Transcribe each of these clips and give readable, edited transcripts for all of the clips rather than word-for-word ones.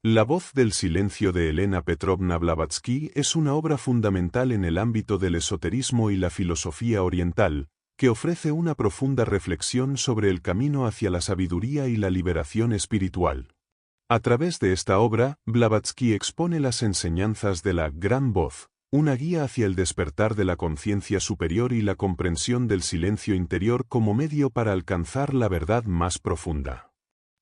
La voz del silencio de Elena Petrovna Blavatsky es una obra fundamental en el ámbito del esoterismo y la filosofía oriental, que ofrece una profunda reflexión sobre el camino hacia la sabiduría y la liberación espiritual. A través de esta obra, Blavatsky expone las enseñanzas de la Gran Voz, una guía hacia el despertar de la conciencia superior y la comprensión del silencio interior como medio para alcanzar la verdad más profunda.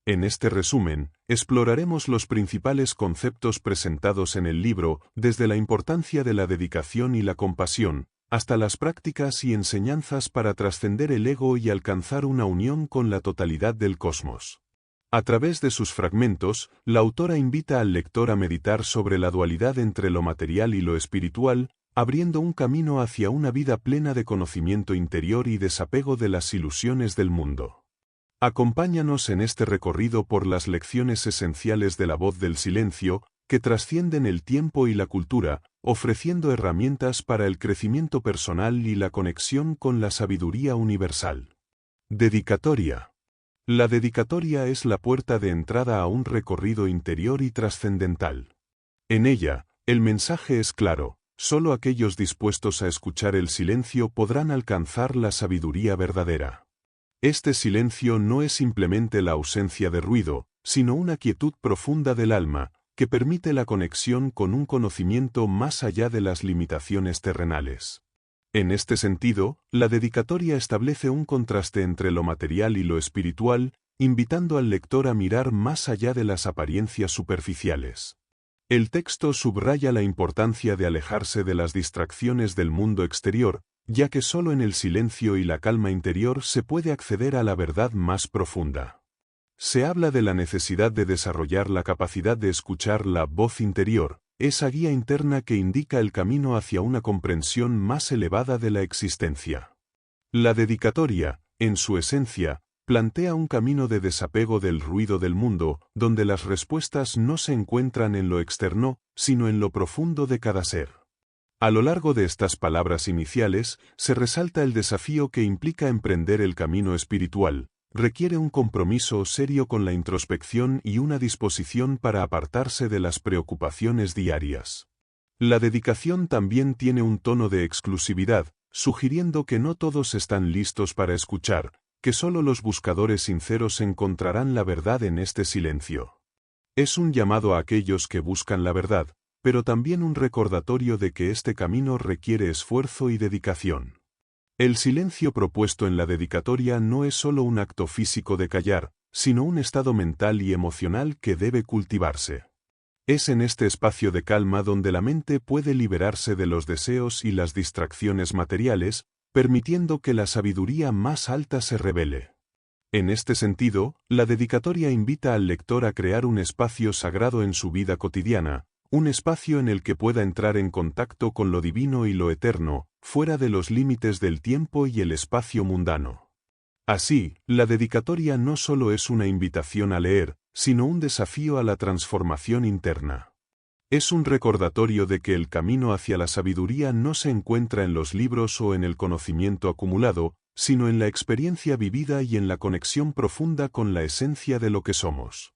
En este resumen, exploraremos los principales conceptos presentados en el libro, desde la importancia de la dedicación y la compasión, hasta las prácticas y enseñanzas para trascender el ego y alcanzar una unión con la totalidad del cosmos. A través de sus fragmentos, la autora invita al lector a meditar sobre la dualidad entre lo material y lo espiritual, abriendo un camino hacia una vida plena de conocimiento interior y desapego de las ilusiones del mundo. Acompáñanos en este recorrido por las lecciones esenciales de la voz del silencio, que trascienden el tiempo y la cultura, ofreciendo herramientas para el crecimiento personal y la conexión con la sabiduría universal. Dedicatoria. La dedicatoria es la puerta de entrada a un recorrido interior y trascendental. En ella, el mensaje es claro: solo aquellos dispuestos a escuchar el silencio podrán alcanzar la sabiduría verdadera. Este silencio no es simplemente la ausencia de ruido, sino una quietud profunda del alma, que permite la conexión con un conocimiento más allá de las limitaciones terrenales. En este sentido, la dedicatoria establece un contraste entre lo material y lo espiritual, invitando al lector a mirar más allá de las apariencias superficiales. El texto subraya la importancia de alejarse de las distracciones del mundo exterior, ya que solo en el silencio y la calma interior se puede acceder a la verdad más profunda. Se habla de la necesidad de desarrollar la capacidad de escuchar la voz interior, esa guía interna que indica el camino hacia una comprensión más elevada de la existencia. La dedicatoria, en su esencia, plantea un camino de desapego del ruido del mundo, donde las respuestas no se encuentran en lo externo, sino en lo profundo de cada ser. A lo largo de estas palabras iniciales, se resalta el desafío que implica emprender el camino espiritual. Requiere un compromiso serio con la introspección y una disposición para apartarse de las preocupaciones diarias. La dedicación también tiene un tono de exclusividad, sugiriendo que no todos están listos para escuchar, que solo los buscadores sinceros encontrarán la verdad en este silencio. Es un llamado a aquellos que buscan la verdad, pero también un recordatorio de que este camino requiere esfuerzo y dedicación. El silencio propuesto en la dedicatoria no es solo un acto físico de callar, sino un estado mental y emocional que debe cultivarse. Es en este espacio de calma donde la mente puede liberarse de los deseos y las distracciones materiales, permitiendo que la sabiduría más alta se revele. En este sentido, la dedicatoria invita al lector a crear un espacio sagrado en su vida cotidiana, un espacio en el que pueda entrar en contacto con lo divino y lo eterno, fuera de los límites del tiempo y el espacio mundano. Así, la dedicatoria no solo es una invitación a leer, sino un desafío a la transformación interna. Es un recordatorio de que el camino hacia la sabiduría no se encuentra en los libros o en el conocimiento acumulado, sino en la experiencia vivida y en la conexión profunda con la esencia de lo que somos.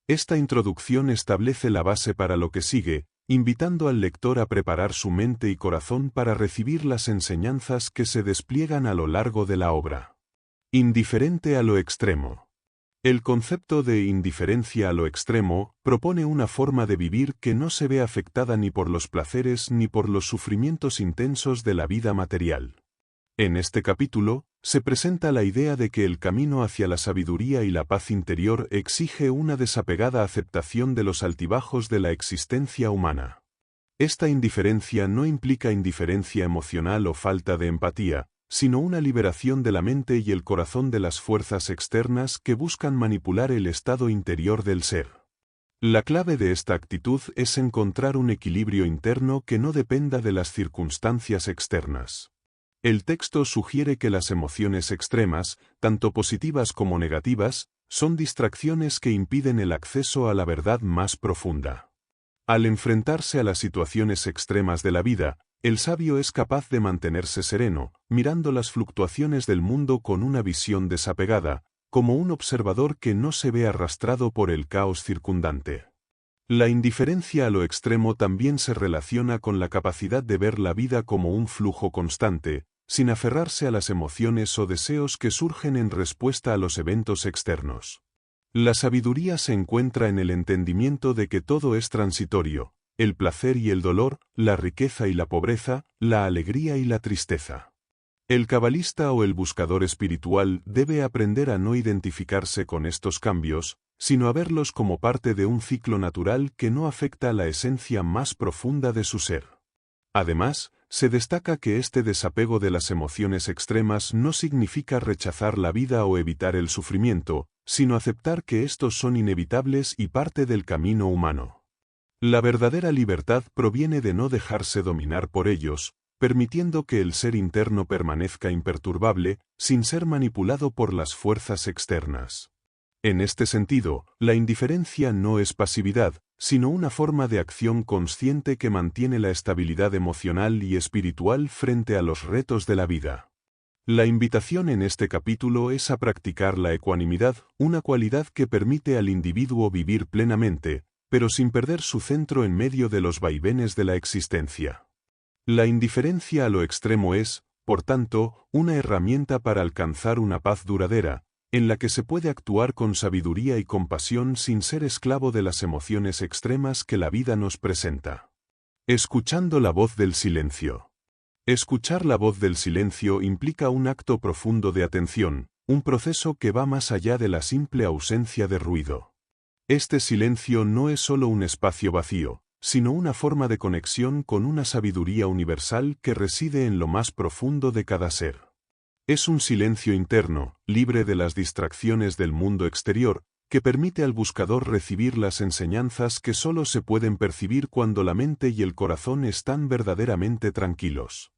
Esta introducción establece la base para lo que sigue, invitando al lector a preparar su mente y corazón para recibir las enseñanzas que se despliegan a lo largo de la obra. Indiferente a lo extremo. El concepto de indiferencia a lo extremo propone una forma de vivir que no se ve afectada ni por los placeres ni por los sufrimientos intensos de la vida material. En este capítulo, se presenta la idea de que el camino hacia la sabiduría y la paz interior exige una desapegada aceptación de los altibajos de la existencia humana. Esta indiferencia no implica indiferencia emocional o falta de empatía, sino una liberación de la mente y el corazón de las fuerzas externas que buscan manipular el estado interior del ser. La clave de esta actitud es encontrar un equilibrio interno que no dependa de las circunstancias externas. El texto sugiere que las emociones extremas, tanto positivas como negativas, son distracciones que impiden el acceso a la verdad más profunda. Al enfrentarse a las situaciones extremas de la vida, el sabio es capaz de mantenerse sereno, mirando las fluctuaciones del mundo con una visión desapegada, como un observador que no se ve arrastrado por el caos circundante. La indiferencia a lo extremo también se relaciona con la capacidad de ver la vida como un flujo constante, sin aferrarse a las emociones o deseos que surgen en respuesta a los eventos externos. La sabiduría se encuentra en el entendimiento de que todo es transitorio, el placer y el dolor, la riqueza y la pobreza, la alegría y la tristeza. El cabalista o el buscador espiritual debe aprender a no identificarse con estos cambios, sino a verlos como parte de un ciclo natural que no afecta a la esencia más profunda de su ser. Además, se destaca que este desapego de las emociones extremas no significa rechazar la vida o evitar el sufrimiento, sino aceptar que estos son inevitables y parte del camino humano. La verdadera libertad proviene de no dejarse dominar por ellos, permitiendo que el ser interno permanezca imperturbable, sin ser manipulado por las fuerzas externas. En este sentido, la indiferencia no es pasividad, sino una forma de acción consciente que mantiene la estabilidad emocional y espiritual frente a los retos de la vida. La invitación en este capítulo es a practicar la ecuanimidad, una cualidad que permite al individuo vivir plenamente, pero sin perder su centro en medio de los vaivenes de la existencia. La indiferencia a lo extremo es, por tanto, una herramienta para alcanzar una paz duradera, en la que se puede actuar con sabiduría y compasión sin ser esclavo de las emociones extremas que la vida nos presenta. Escuchando la voz del silencio. Escuchar la voz del silencio implica un acto profundo de atención, un proceso que va más allá de la simple ausencia de ruido. Este silencio no es solo un espacio vacío, sino una forma de conexión con una sabiduría universal que reside en lo más profundo de cada ser. Es un silencio interno, libre de las distracciones del mundo exterior, que permite al buscador recibir las enseñanzas que solo se pueden percibir cuando la mente y el corazón están verdaderamente tranquilos.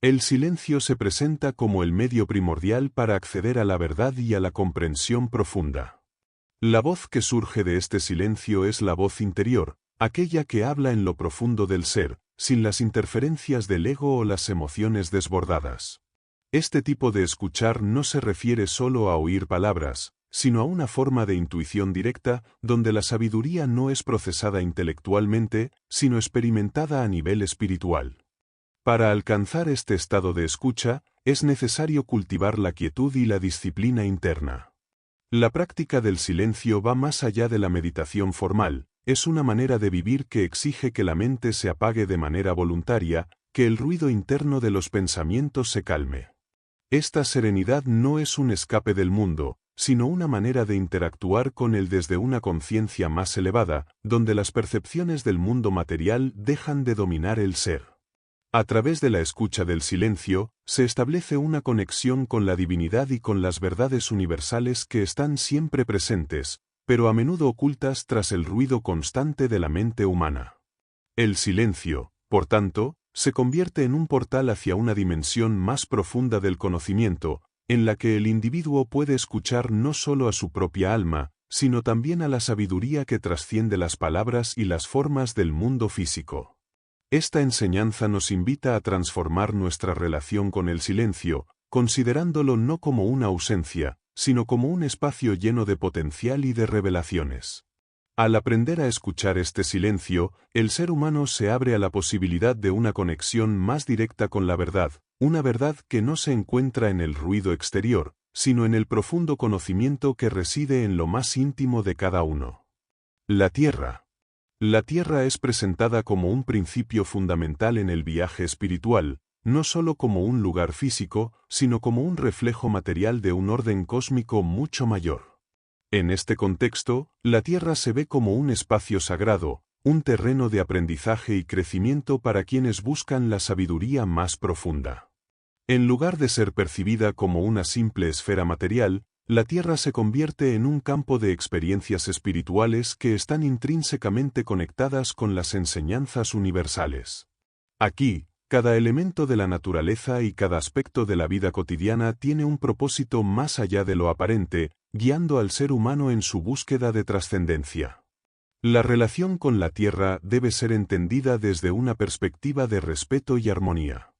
El silencio se presenta como el medio primordial para acceder a la verdad y a la comprensión profunda. La voz que surge de este silencio es la voz interior, aquella que habla en lo profundo del ser, sin las interferencias del ego o las emociones desbordadas. Este tipo de escuchar no se refiere solo a oír palabras, sino a una forma de intuición directa, donde la sabiduría no es procesada intelectualmente, sino experimentada a nivel espiritual. Para alcanzar este estado de escucha, es necesario cultivar la quietud y la disciplina interna. La práctica del silencio va más allá de la meditación formal, es una manera de vivir que exige que la mente se apague de manera voluntaria, que el ruido interno de los pensamientos se calme. Esta serenidad no es un escape del mundo, sino una manera de interactuar con él desde una conciencia más elevada, donde las percepciones del mundo material dejan de dominar el ser. A través de la escucha del silencio, se establece una conexión con la divinidad y con las verdades universales que están siempre presentes, pero a menudo ocultas tras el ruido constante de la mente humana. El silencio, por tanto, se convierte en un portal hacia una dimensión más profunda del conocimiento, en la que el individuo puede escuchar no solo a su propia alma, sino también a la sabiduría que trasciende las palabras y las formas del mundo físico. Esta enseñanza nos invita a transformar nuestra relación con el silencio, considerándolo no como una ausencia, sino como un espacio lleno de potencial y de revelaciones. Al aprender a escuchar este silencio, el ser humano se abre a la posibilidad de una conexión más directa con la verdad, una verdad que no se encuentra en el ruido exterior, sino en el profundo conocimiento que reside en lo más íntimo de cada uno. La Tierra. La Tierra es presentada como un principio fundamental en el viaje espiritual, no solo como un lugar físico, sino como un reflejo material de un orden cósmico mucho mayor. En este contexto, la Tierra se ve como un espacio sagrado, un terreno de aprendizaje y crecimiento para quienes buscan la sabiduría más profunda. En lugar de ser percibida como una simple esfera material, la Tierra se convierte en un campo de experiencias espirituales que están intrínsecamente conectadas con las enseñanzas universales. Aquí, cada elemento de la naturaleza y cada aspecto de la vida cotidiana tiene un propósito más allá de lo aparente, guiando al ser humano en su búsqueda de trascendencia. La relación con la Tierra debe ser entendida desde una perspectiva de respeto y armonía.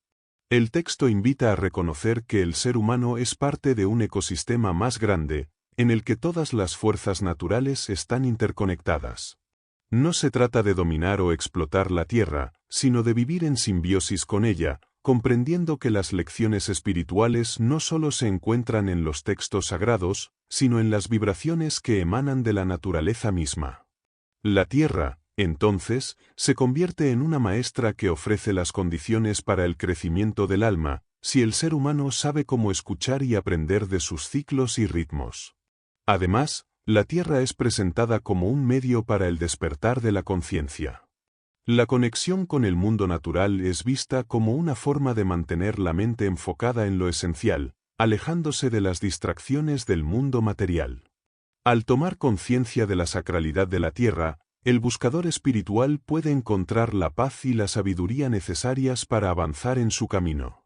El texto invita a reconocer que el ser humano es parte de un ecosistema más grande, en el que todas las fuerzas naturales están interconectadas. No se trata de dominar o explotar la Tierra, sino de vivir en simbiosis con ella, comprendiendo que las lecciones espirituales no solo se encuentran en los textos sagrados, sino en las vibraciones que emanan de la naturaleza misma. La Tierra, entonces, se convierte en una maestra que ofrece las condiciones para el crecimiento del alma, si el ser humano sabe cómo escuchar y aprender de sus ciclos y ritmos. Además, la Tierra es presentada como un medio para el despertar de la conciencia. La conexión con el mundo natural es vista como una forma de mantener la mente enfocada en lo esencial, alejándose de las distracciones del mundo material. Al tomar conciencia de la sacralidad de la Tierra, el buscador espiritual puede encontrar la paz y la sabiduría necesarias para avanzar en su camino.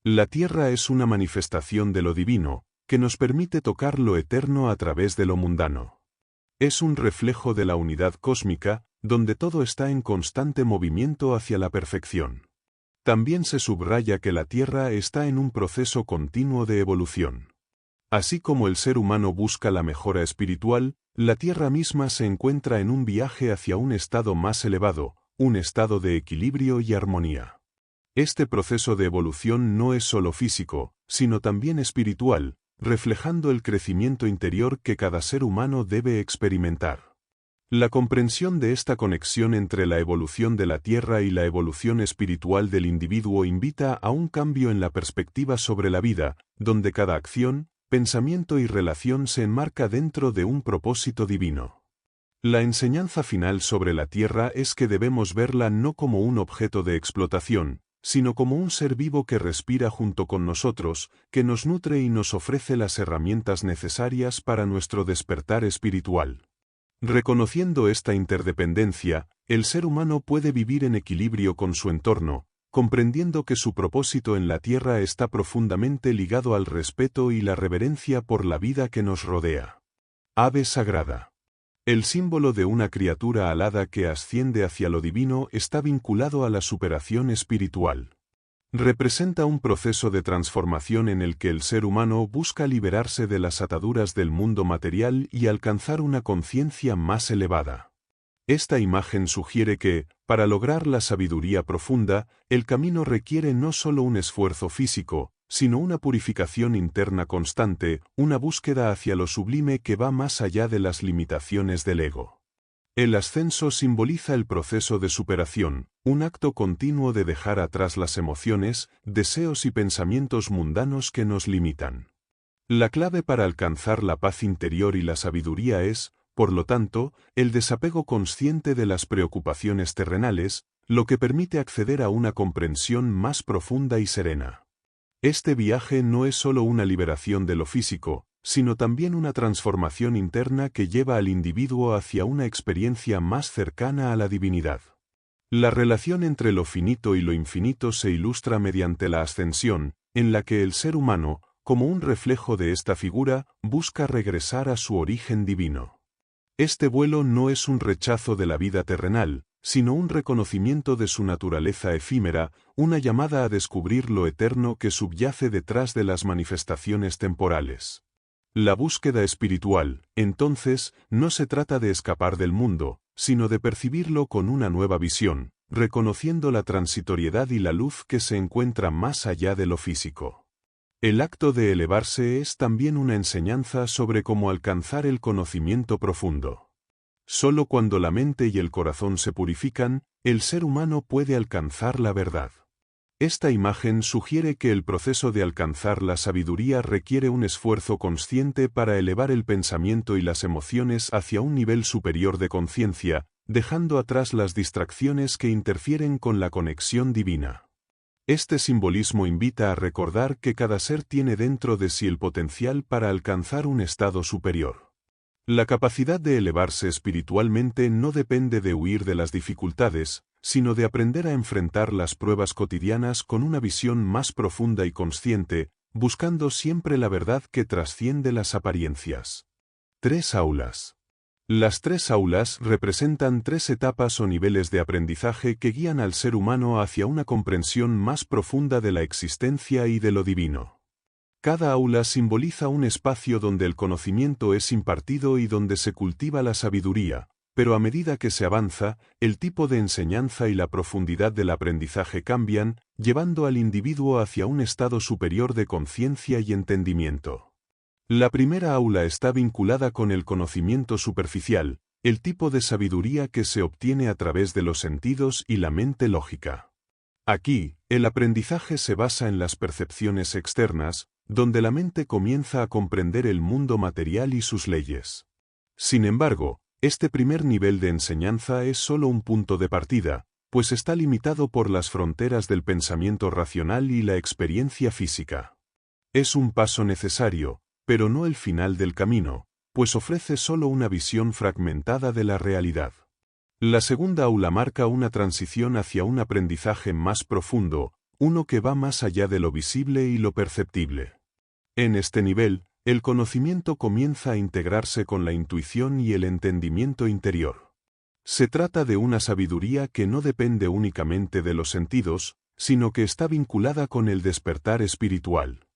La Tierra es una manifestación de lo divino, que nos permite tocar lo eterno a través de lo mundano. Es un reflejo de la unidad cósmica, donde todo está en constante movimiento hacia la perfección. También se subraya que la Tierra está en un proceso continuo de evolución. Así como el ser humano busca la mejora espiritual, la Tierra misma se encuentra en un viaje hacia un estado más elevado, un estado de equilibrio y armonía. Este proceso de evolución no es solo físico, sino también espiritual, reflejando el crecimiento interior que cada ser humano debe experimentar. La comprensión de esta conexión entre la evolución de la Tierra y la evolución espiritual del individuo invita a un cambio en la perspectiva sobre la vida, donde cada acción, pensamiento y relación se enmarca dentro de un propósito divino. La enseñanza final sobre la Tierra es que debemos verla no como un objeto de explotación, sino como un ser vivo que respira junto con nosotros, que nos nutre y nos ofrece las herramientas necesarias para nuestro despertar espiritual. Reconociendo esta interdependencia, el ser humano puede vivir en equilibrio con su entorno, comprendiendo que su propósito en la Tierra está profundamente ligado al respeto y la reverencia por la vida que nos rodea. Ave sagrada. El símbolo de una criatura alada que asciende hacia lo divino está vinculado a la superación espiritual. Representa un proceso de transformación en el que el ser humano busca liberarse de las ataduras del mundo material y alcanzar una conciencia más elevada. Esta imagen sugiere que, para lograr la sabiduría profunda, el camino requiere no solo un esfuerzo físico, sino una purificación interna constante, una búsqueda hacia lo sublime que va más allá de las limitaciones del ego. El ascenso simboliza el proceso de superación, un acto continuo de dejar atrás las emociones, deseos y pensamientos mundanos que nos limitan. La clave para alcanzar la paz interior y la sabiduría es, por lo tanto, el desapego consciente de las preocupaciones terrenales, lo que permite acceder a una comprensión más profunda y serena. Este viaje no es solo una liberación de lo físico, sino también una transformación interna que lleva al individuo hacia una experiencia más cercana a la divinidad. La relación entre lo finito y lo infinito se ilustra mediante la ascensión, en la que el ser humano, como un reflejo de esta figura, busca regresar a su origen divino. Este vuelo no es un rechazo de la vida terrenal, sino un reconocimiento de su naturaleza efímera, una llamada a descubrir lo eterno que subyace detrás de las manifestaciones temporales. La búsqueda espiritual, entonces, no se trata de escapar del mundo, sino de percibirlo con una nueva visión, reconociendo la transitoriedad y la luz que se encuentra más allá de lo físico. El acto de elevarse es también una enseñanza sobre cómo alcanzar el conocimiento profundo. Solo cuando la mente y el corazón se purifican, el ser humano puede alcanzar la verdad. Esta imagen sugiere que el proceso de alcanzar la sabiduría requiere un esfuerzo consciente para elevar el pensamiento y las emociones hacia un nivel superior de conciencia, dejando atrás las distracciones que interfieren con la conexión divina. Este simbolismo invita a recordar que cada ser tiene dentro de sí el potencial para alcanzar un estado superior. La capacidad de elevarse espiritualmente no depende de huir de las dificultades, sino de aprender a enfrentar las pruebas cotidianas con una visión más profunda y consciente, buscando siempre la verdad que trasciende las apariencias. 3 aulas. Las 3 aulas representan 3 etapas o niveles de aprendizaje que guían al ser humano hacia una comprensión más profunda de la existencia y de lo divino. Cada aula simboliza un espacio donde el conocimiento es impartido y donde se cultiva la sabiduría, pero a medida que se avanza, el tipo de enseñanza y la profundidad del aprendizaje cambian, llevando al individuo hacia un estado superior de conciencia y entendimiento. La primera aula está vinculada con el conocimiento superficial, el tipo de sabiduría que se obtiene a través de los sentidos y la mente lógica. Aquí, el aprendizaje se basa en las percepciones externas, donde la mente comienza a comprender el mundo material y sus leyes. Sin embargo, este primer nivel de enseñanza es solo un punto de partida, pues está limitado por las fronteras del pensamiento racional y la experiencia física. Es un paso necesario, pero no el final del camino, pues ofrece solo una visión fragmentada de la realidad. La segunda aula marca una transición hacia un aprendizaje más profundo, uno que va más allá de lo visible y lo perceptible. En este nivel, el conocimiento comienza a integrarse con la intuición y el entendimiento interior. Se trata de una sabiduría que no depende únicamente de los sentidos, sino que está vinculada con el despertar espiritual.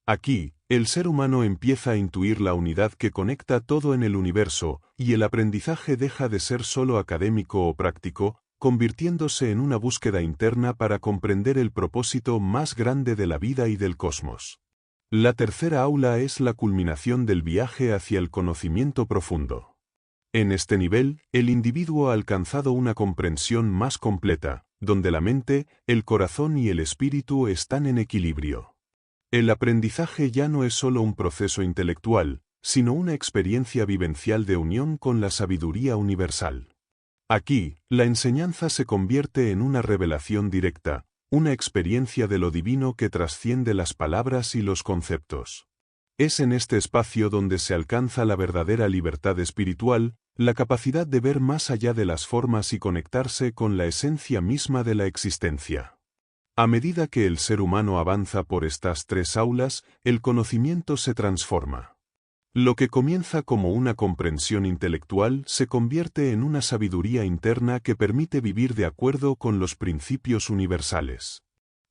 Aquí, el ser humano empieza a intuir la unidad que conecta todo en el universo, y el aprendizaje deja de ser solo académico o práctico, convirtiéndose en una búsqueda interna para comprender el propósito más grande de la vida y del cosmos. La tercera aula es la culminación del viaje hacia el conocimiento profundo. En este nivel, el individuo ha alcanzado una comprensión más completa, donde la mente, el corazón y el espíritu están en equilibrio. El aprendizaje ya no es solo un proceso intelectual, sino una experiencia vivencial de unión con la sabiduría universal. Aquí, la enseñanza se convierte en una revelación directa, una experiencia de lo divino que trasciende las palabras y los conceptos. Es en este espacio donde se alcanza la verdadera libertad espiritual, la capacidad de ver más allá de las formas y conectarse con la esencia misma de la existencia. A medida que el ser humano avanza por estas tres aulas, el conocimiento se transforma. Lo que comienza como una comprensión intelectual se convierte en una sabiduría interna que permite vivir de acuerdo con los principios universales.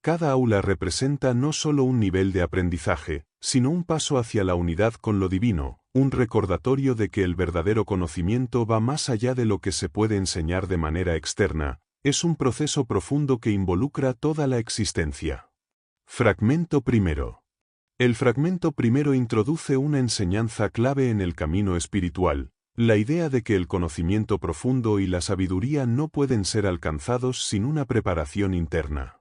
Cada aula representa no solo un nivel de aprendizaje, sino un paso hacia la unidad con lo divino, un recordatorio de que el verdadero conocimiento va más allá de lo que se puede enseñar de manera externa. Es un proceso profundo que involucra toda la existencia. Fragmento primero. El fragmento primero introduce una enseñanza clave en el camino espiritual, la idea de que el conocimiento profundo y la sabiduría no pueden ser alcanzados sin una preparación interna.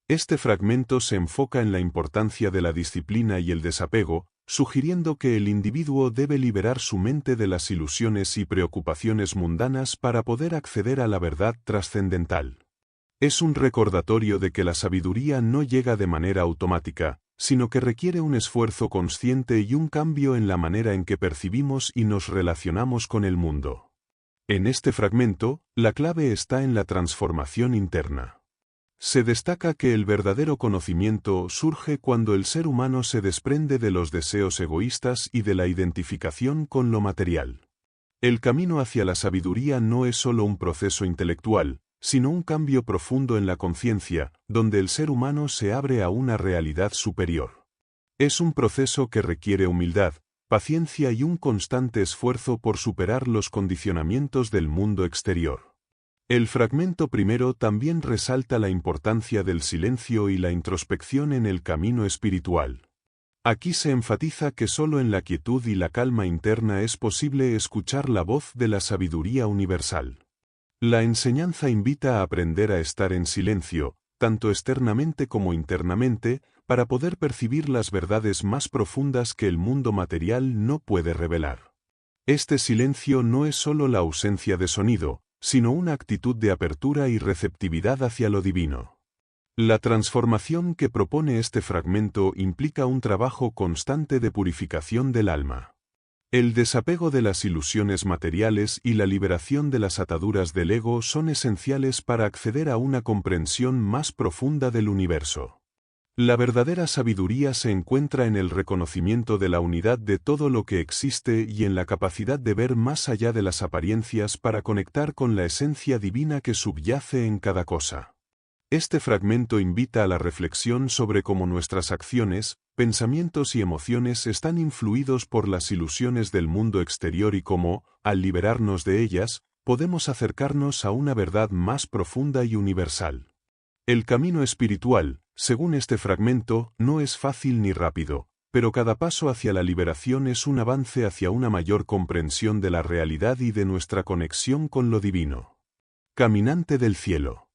Este fragmento se enfoca en la importancia de la disciplina y el desapego, sugiriendo que el individuo debe liberar su mente de las ilusiones y preocupaciones mundanas para poder acceder a la verdad trascendental. Es un recordatorio de que la sabiduría no llega de manera automática, sino que requiere un esfuerzo consciente y un cambio en la manera en que percibimos y nos relacionamos con el mundo. En este fragmento, la clave está en la transformación interna. Se destaca que el verdadero conocimiento surge cuando el ser humano se desprende de los deseos egoístas y de la identificación con lo material. El camino hacia la sabiduría no es solo un proceso intelectual, sino un cambio profundo en la conciencia, donde el ser humano se abre a una realidad superior. Es un proceso que requiere humildad, paciencia y un constante esfuerzo por superar los condicionamientos del mundo exterior. El fragmento primero también resalta la importancia del silencio y la introspección en el camino espiritual. Aquí se enfatiza que solo en la quietud y la calma interna es posible escuchar la voz de la sabiduría universal. La enseñanza invita a aprender a estar en silencio, tanto externamente como internamente, para poder percibir las verdades más profundas que el mundo material no puede revelar. Este silencio no es solo la ausencia de sonido, sino una actitud de apertura y receptividad hacia lo divino. La transformación que propone este fragmento implica un trabajo constante de purificación del alma. El desapego de las ilusiones materiales y la liberación de las ataduras del ego son esenciales para acceder a una comprensión más profunda del universo. La verdadera sabiduría se encuentra en el reconocimiento de la unidad de todo lo que existe y en la capacidad de ver más allá de las apariencias para conectar con la esencia divina que subyace en cada cosa. Este fragmento invita a la reflexión sobre cómo nuestras acciones, pensamientos y emociones están influidos por las ilusiones del mundo exterior y cómo, al liberarnos de ellas, podemos acercarnos a una verdad más profunda y universal. El camino espiritual, según este fragmento, no es fácil ni rápido, pero cada paso hacia la liberación es un avance hacia una mayor comprensión de la realidad y de nuestra conexión con lo divino. Caminante del cielo.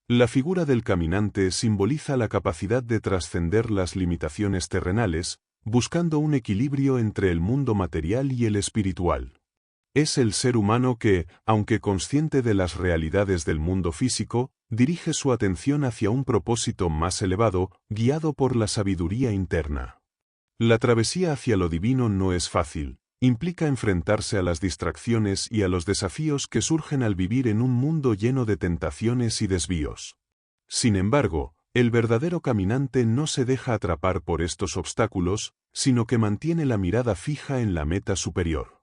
La figura del caminante simboliza la capacidad de trascender las limitaciones terrenales, buscando un equilibrio entre el mundo material y el espiritual. Es el ser humano que, aunque consciente de las realidades del mundo físico, dirige su atención hacia un propósito más elevado, guiado por la sabiduría interna. La travesía hacia lo divino no es fácil, implica enfrentarse a las distracciones y a los desafíos que surgen al vivir en un mundo lleno de tentaciones y desvíos. Sin embargo, el verdadero caminante no se deja atrapar por estos obstáculos, sino que mantiene la mirada fija en la meta superior.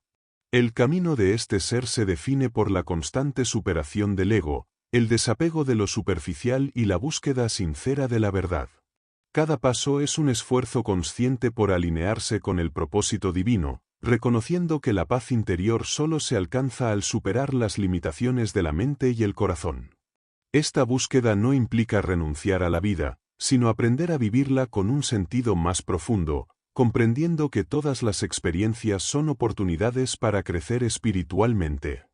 El camino de este ser se define por la constante superación del ego, el desapego de lo superficial y la búsqueda sincera de la verdad. Cada paso es un esfuerzo consciente por alinearse con el propósito divino, reconociendo que la paz interior solo se alcanza al superar las limitaciones de la mente y el corazón. Esta búsqueda no implica renunciar a la vida, sino aprender a vivirla con un sentido más profundo, comprendiendo que todas las experiencias son oportunidades para crecer espiritualmente.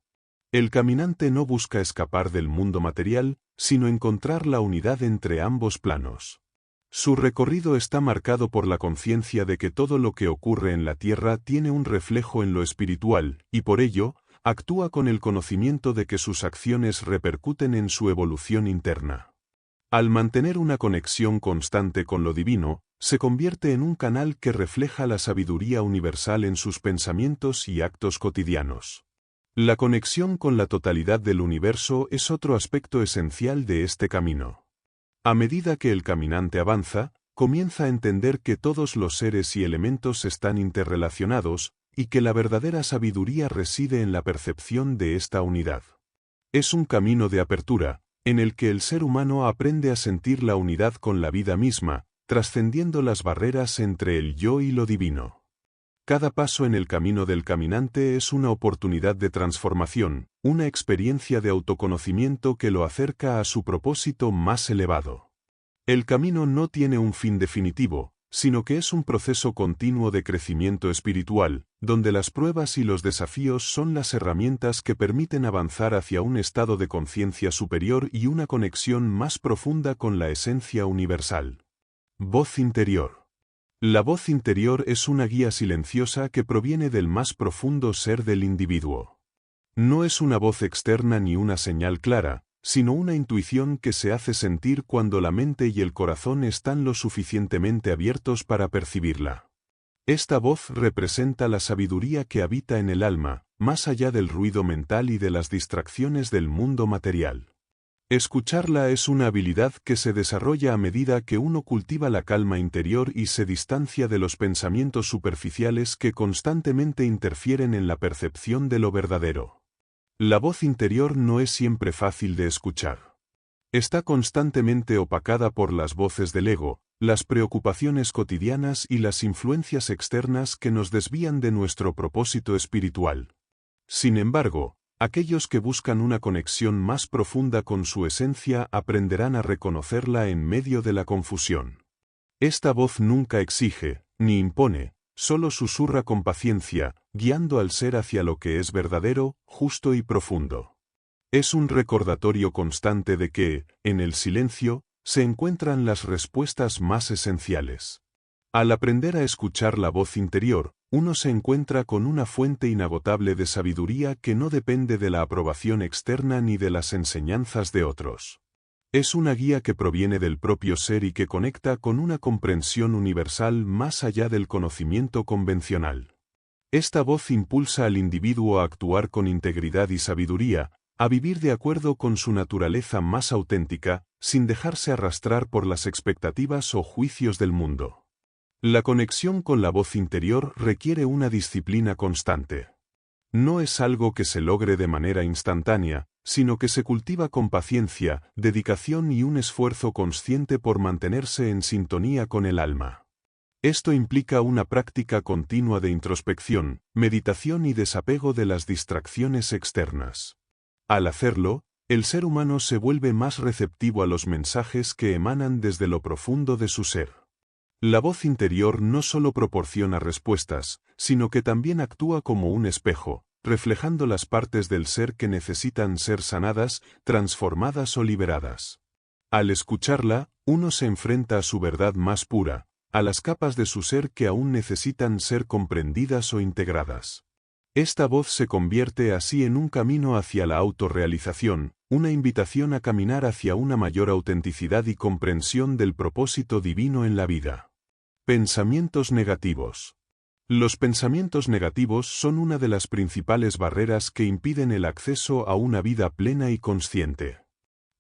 El caminante no busca escapar del mundo material, sino encontrar la unidad entre ambos planos. Su recorrido está marcado por la conciencia de que todo lo que ocurre en la tierra tiene un reflejo en lo espiritual, y por ello, actúa con el conocimiento de que sus acciones repercuten en su evolución interna. Al mantener una conexión constante con lo divino, se convierte en un canal que refleja la sabiduría universal en sus pensamientos y actos cotidianos. La conexión con la totalidad del universo es otro aspecto esencial de este camino. A medida que el caminante avanza, comienza a entender que todos los seres y elementos están interrelacionados, y que la verdadera sabiduría reside en la percepción de esta unidad. Es un camino de apertura, en el que el ser humano aprende a sentir la unidad con la vida misma, trascendiendo las barreras entre el yo y lo divino. Cada paso en el camino del caminante es una oportunidad de transformación, una experiencia de autoconocimiento que lo acerca a su propósito más elevado. El camino no tiene un fin definitivo, sino que es un proceso continuo de crecimiento espiritual, donde las pruebas y los desafíos son las herramientas que permiten avanzar hacia un estado de conciencia superior y una conexión más profunda con la esencia universal. Voz interior. La voz interior es una guía silenciosa que proviene del más profundo ser del individuo. No es una voz externa ni una señal clara, sino una intuición que se hace sentir cuando la mente y el corazón están lo suficientemente abiertos para percibirla. Esta voz representa la sabiduría que habita en el alma, más allá del ruido mental y de las distracciones del mundo material. Escucharla es una habilidad que se desarrolla a medida que uno cultiva la calma interior y se distancia de los pensamientos superficiales que constantemente interfieren en la percepción de lo verdadero. La voz interior no es siempre fácil de escuchar. Está constantemente opacada por las voces del ego, las preocupaciones cotidianas y las influencias externas que nos desvían de nuestro propósito espiritual. Sin embargo, aquellos que buscan una conexión más profunda con su esencia aprenderán a reconocerla en medio de la confusión. Esta voz nunca exige, ni impone, solo susurra con paciencia, guiando al ser hacia lo que es verdadero, justo y profundo. Es un recordatorio constante de que, en el silencio, se encuentran las respuestas más esenciales. Al aprender a escuchar la voz interior, uno se encuentra con una fuente inagotable de sabiduría que no depende de la aprobación externa ni de las enseñanzas de otros. Es una guía que proviene del propio ser y que conecta con una comprensión universal más allá del conocimiento convencional. Esta voz impulsa al individuo a actuar con integridad y sabiduría, a vivir de acuerdo con su naturaleza más auténtica, sin dejarse arrastrar por las expectativas o juicios del mundo. La conexión con la voz interior requiere una disciplina constante. No es algo que se logre de manera instantánea, sino que se cultiva con paciencia, dedicación y un esfuerzo consciente por mantenerse en sintonía con el alma. Esto implica una práctica continua de introspección, meditación y desapego de las distracciones externas. Al hacerlo, el ser humano se vuelve más receptivo a los mensajes que emanan desde lo profundo de su ser. La voz interior no solo proporciona respuestas, sino que también actúa como un espejo, reflejando las partes del ser que necesitan ser sanadas, transformadas o liberadas. Al escucharla, uno se enfrenta a su verdad más pura, a las capas de su ser que aún necesitan ser comprendidas o integradas. Esta voz se convierte así en un camino hacia la autorrealización, una invitación a caminar hacia una mayor autenticidad y comprensión del propósito divino en la vida. Pensamientos negativos. Los pensamientos negativos son una de las principales barreras que impiden el acceso a una vida plena y consciente.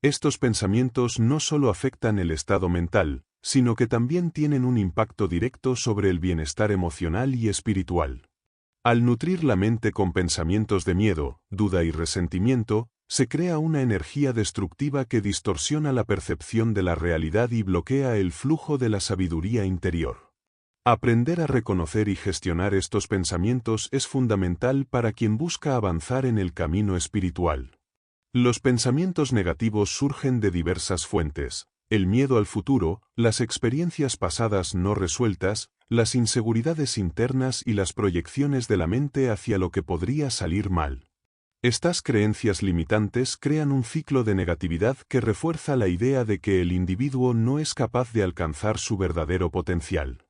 Estos pensamientos no solo afectan el estado mental, sino que también tienen un impacto directo sobre el bienestar emocional y espiritual. Al nutrir la mente con pensamientos de miedo, duda y resentimiento, se crea una energía destructiva que distorsiona la percepción de la realidad y bloquea el flujo de la sabiduría interior. Aprender a reconocer y gestionar estos pensamientos es fundamental para quien busca avanzar en el camino espiritual. Los pensamientos negativos surgen de diversas fuentes: el miedo al futuro, las experiencias pasadas no resueltas, las inseguridades internas y las proyecciones de la mente hacia lo que podría salir mal. Estas creencias limitantes crean un ciclo de negatividad que refuerza la idea de que el individuo no es capaz de alcanzar su verdadero potencial.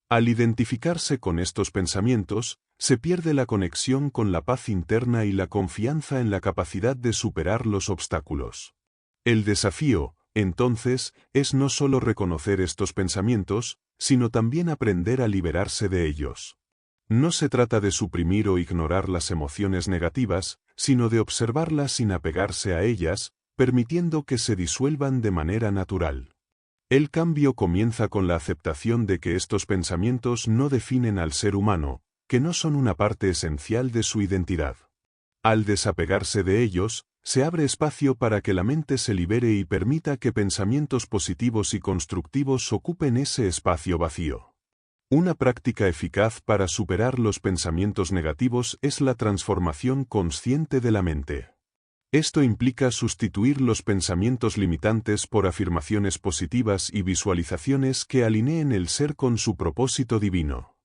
Al identificarse con estos pensamientos, se pierde la conexión con la paz interna y la confianza en la capacidad de superar los obstáculos. El desafío, entonces, es no solo reconocer estos pensamientos, sino también aprender a liberarse de ellos. No se trata de suprimir o ignorar las emociones negativas, sino de observarlas sin apegarse a ellas, permitiendo que se disuelvan de manera natural. El cambio comienza con la aceptación de que estos pensamientos no definen al ser humano, que no son una parte esencial de su identidad. Al desapegarse de ellos, se abre espacio para que la mente se libere y permita que pensamientos positivos y constructivos ocupen ese espacio vacío. Una práctica eficaz para superar los pensamientos negativos es la transformación consciente de la mente. Esto implica sustituir los pensamientos limitantes por afirmaciones positivas y visualizaciones que alineen el ser con su propósito divino.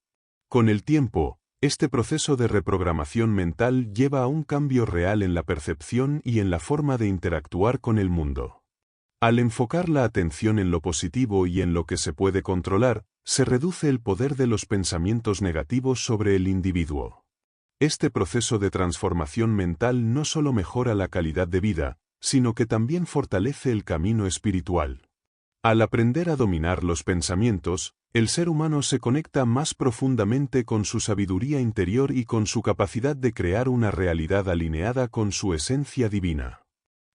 Con el tiempo, este proceso de reprogramación mental lleva a un cambio real en la percepción y en la forma de interactuar con el mundo. Al enfocar la atención en lo positivo y en lo que se puede controlar, se reduce el poder de los pensamientos negativos sobre el individuo. Este proceso de transformación mental no solo mejora la calidad de vida, sino que también fortalece el camino espiritual. Al aprender a dominar los pensamientos, el ser humano se conecta más profundamente con su sabiduría interior y con su capacidad de crear una realidad alineada con su esencia divina.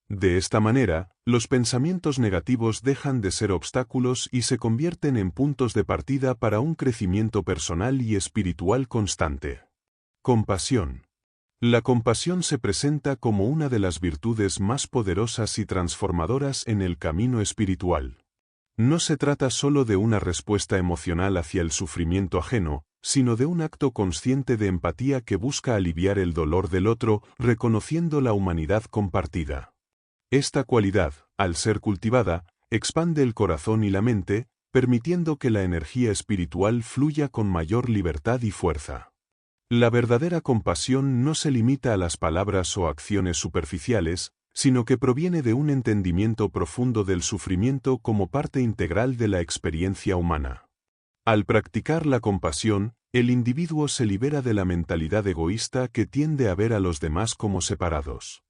De esta manera, los pensamientos negativos dejan de ser obstáculos y se convierten en puntos de partida para un crecimiento personal y espiritual constante. Compasión. La compasión se presenta como una de las virtudes más poderosas y transformadoras en el camino espiritual. No se trata solo de una respuesta emocional hacia el sufrimiento ajeno, sino de un acto consciente de empatía que busca aliviar el dolor del otro, reconociendo la humanidad compartida. Esta cualidad, al ser cultivada, expande el corazón y la mente, permitiendo que la energía espiritual fluya con mayor libertad y fuerza. La verdadera compasión no se limita a las palabras o acciones superficiales, sino que proviene de un entendimiento profundo del sufrimiento como parte integral de la experiencia humana. Al practicar la compasión, el individuo se libera de la mentalidad egoísta que tiende a ver a los demás como separados.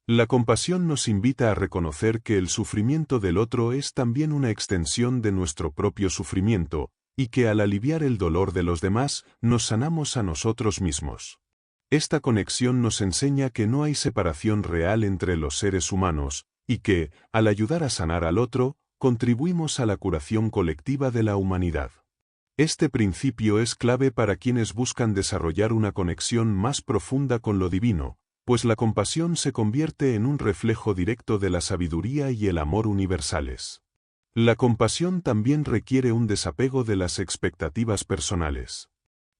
La compasión nos invita a reconocer que el sufrimiento del otro es también una extensión de nuestro propio sufrimiento, y que al aliviar el dolor de los demás, nos sanamos a nosotros mismos. Esta conexión nos enseña que no hay separación real entre los seres humanos, y que, al ayudar a sanar al otro, contribuimos a la curación colectiva de la humanidad. Este principio es clave para quienes buscan desarrollar una conexión más profunda con lo divino, pues la compasión se convierte en un reflejo directo de la sabiduría y el amor universales. La compasión también requiere un desapego de las expectativas personales.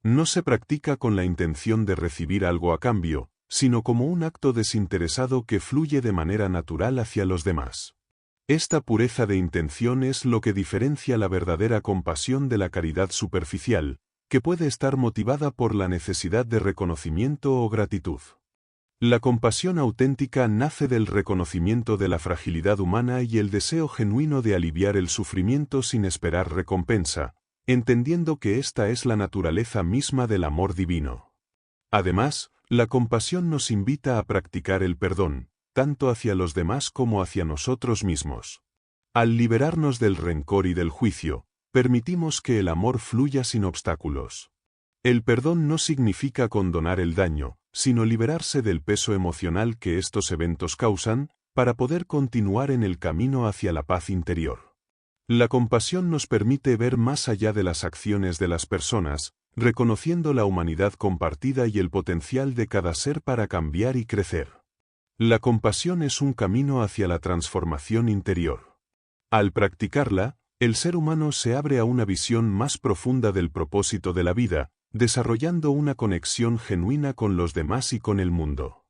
No se practica con la intención de recibir algo a cambio, sino como un acto desinteresado que fluye de manera natural hacia los demás. Esta pureza de intención es lo que diferencia la verdadera compasión de la caridad superficial, que puede estar motivada por la necesidad de reconocimiento o gratitud. La compasión auténtica nace del reconocimiento de la fragilidad humana y el deseo genuino de aliviar el sufrimiento sin esperar recompensa, entendiendo que esta es la naturaleza misma del amor divino. Además, la compasión nos invita a practicar el perdón, tanto hacia los demás como hacia nosotros mismos. Al liberarnos del rencor y del juicio, permitimos que el amor fluya sin obstáculos. El perdón no significa condonar el daño, sino liberarse del peso emocional que estos eventos causan, para poder continuar en el camino hacia la paz interior. La compasión nos permite ver más allá de las acciones de las personas, reconociendo la humanidad compartida y el potencial de cada ser para cambiar y crecer. La compasión es un camino hacia la transformación interior. Al practicarla, el ser humano se abre a una visión más profunda del propósito de la vida, desarrollando una conexión genuina con los demás y con el mundo.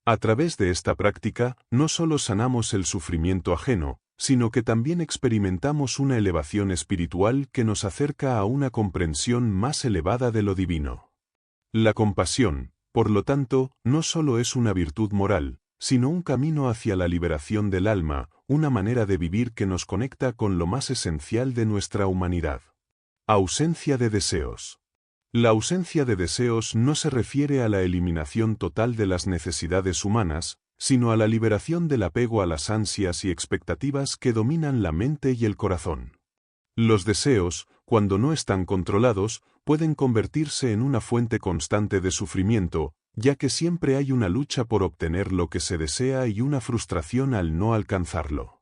A través de esta práctica, no solo sanamos el sufrimiento ajeno, sino que también experimentamos una elevación espiritual que nos acerca a una comprensión más elevada de lo divino. La compasión, por lo tanto, no solo es una virtud moral, sino un camino hacia la liberación del alma, una manera de vivir que nos conecta con lo más esencial de nuestra humanidad. Ausencia de deseos. La ausencia de deseos no se refiere a la eliminación total de las necesidades humanas, sino a la liberación del apego a las ansias y expectativas que dominan la mente y el corazón. Los deseos, cuando no están controlados, pueden convertirse en una fuente constante de sufrimiento, ya que siempre hay una lucha por obtener lo que se desea y una frustración al no alcanzarlo.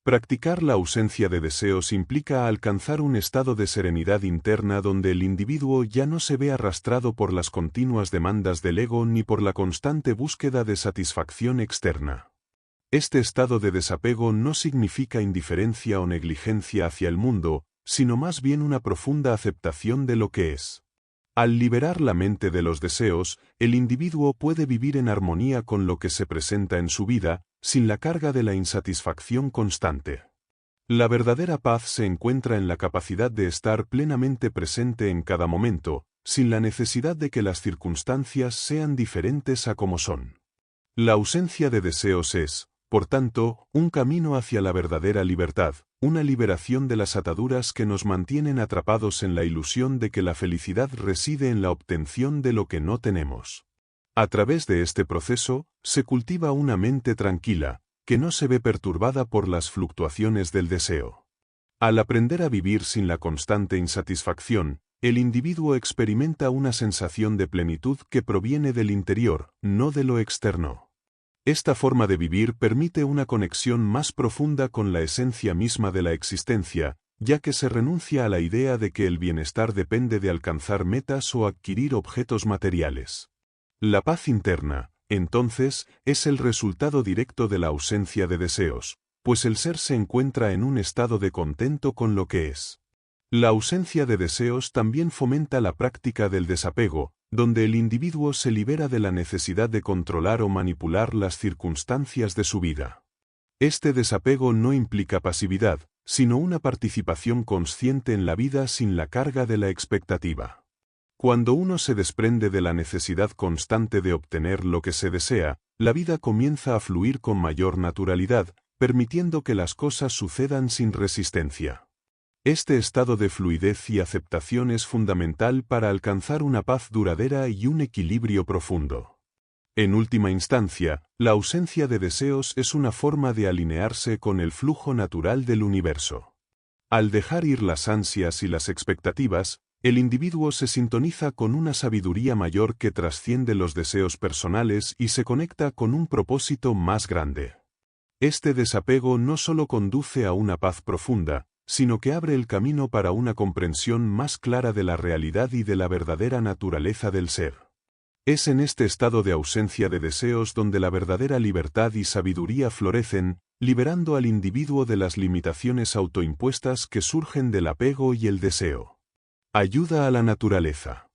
Practicar la ausencia de deseos implica alcanzar un estado de serenidad interna donde el individuo ya no se ve arrastrado por las continuas demandas del ego ni por la constante búsqueda de satisfacción externa. Este estado de desapego no significa indiferencia o negligencia hacia el mundo, sino más bien una profunda aceptación de lo que es. Al liberar la mente de los deseos, el individuo puede vivir en armonía con lo que se presenta en su vida, sin la carga de la insatisfacción constante. La verdadera paz se encuentra en la capacidad de estar plenamente presente en cada momento, sin la necesidad de que las circunstancias sean diferentes a como son. La ausencia de deseos es, por tanto, un camino hacia la verdadera libertad, una liberación de las ataduras que nos mantienen atrapados en la ilusión de que la felicidad reside en la obtención de lo que no tenemos. A través de este proceso, se cultiva una mente tranquila, que no se ve perturbada por las fluctuaciones del deseo. Al aprender a vivir sin la constante insatisfacción, el individuo experimenta una sensación de plenitud que proviene del interior, no de lo externo. Esta forma de vivir permite una conexión más profunda con la esencia misma de la existencia, ya que se renuncia a la idea de que el bienestar depende de alcanzar metas o adquirir objetos materiales. La paz interna, entonces, es el resultado directo de la ausencia de deseos, pues el ser se encuentra en un estado de contento con lo que es. La ausencia de deseos también fomenta la práctica del desapego, donde el individuo se libera de la necesidad de controlar o manipular las circunstancias de su vida. Este desapego no implica pasividad, sino una participación consciente en la vida sin la carga de la expectativa. Cuando uno se desprende de la necesidad constante de obtener lo que se desea, la vida comienza a fluir con mayor naturalidad, permitiendo que las cosas sucedan sin resistencia. Este estado de fluidez y aceptación es fundamental para alcanzar una paz duradera y un equilibrio profundo. En última instancia, la ausencia de deseos es una forma de alinearse con el flujo natural del universo. Al dejar ir las ansias y las expectativas, el individuo se sintoniza con una sabiduría mayor que trasciende los deseos personales y se conecta con un propósito más grande. Este desapego no solo conduce a una paz profunda, sino que abre el camino para una comprensión más clara de la realidad y de la verdadera naturaleza del ser. Es en este estado de ausencia de deseos donde la verdadera libertad y sabiduría florecen, liberando al individuo de las limitaciones autoimpuestas que surgen del apego y el deseo. Ayuda a la naturaleza.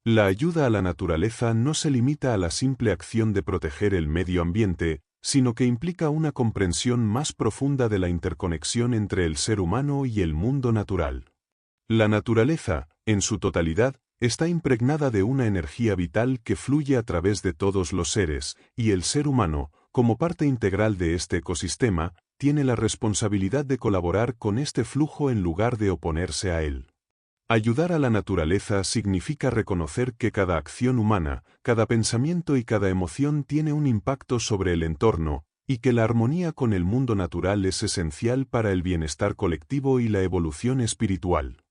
La ayuda a la naturaleza no se limita a la simple acción de proteger el medio ambiente, sino que implica una comprensión más profunda de la interconexión entre el ser humano y el mundo natural. La naturaleza, en su totalidad, está impregnada de una energía vital que fluye a través de todos los seres, y el ser humano, como parte integral de este ecosistema, tiene la responsabilidad de colaborar con este flujo en lugar de oponerse a él. Ayudar a la naturaleza significa reconocer que cada acción humana, cada pensamiento y cada emoción tiene un impacto sobre el entorno, y que la armonía con el mundo natural es esencial para el bienestar colectivo y la evolución espiritual.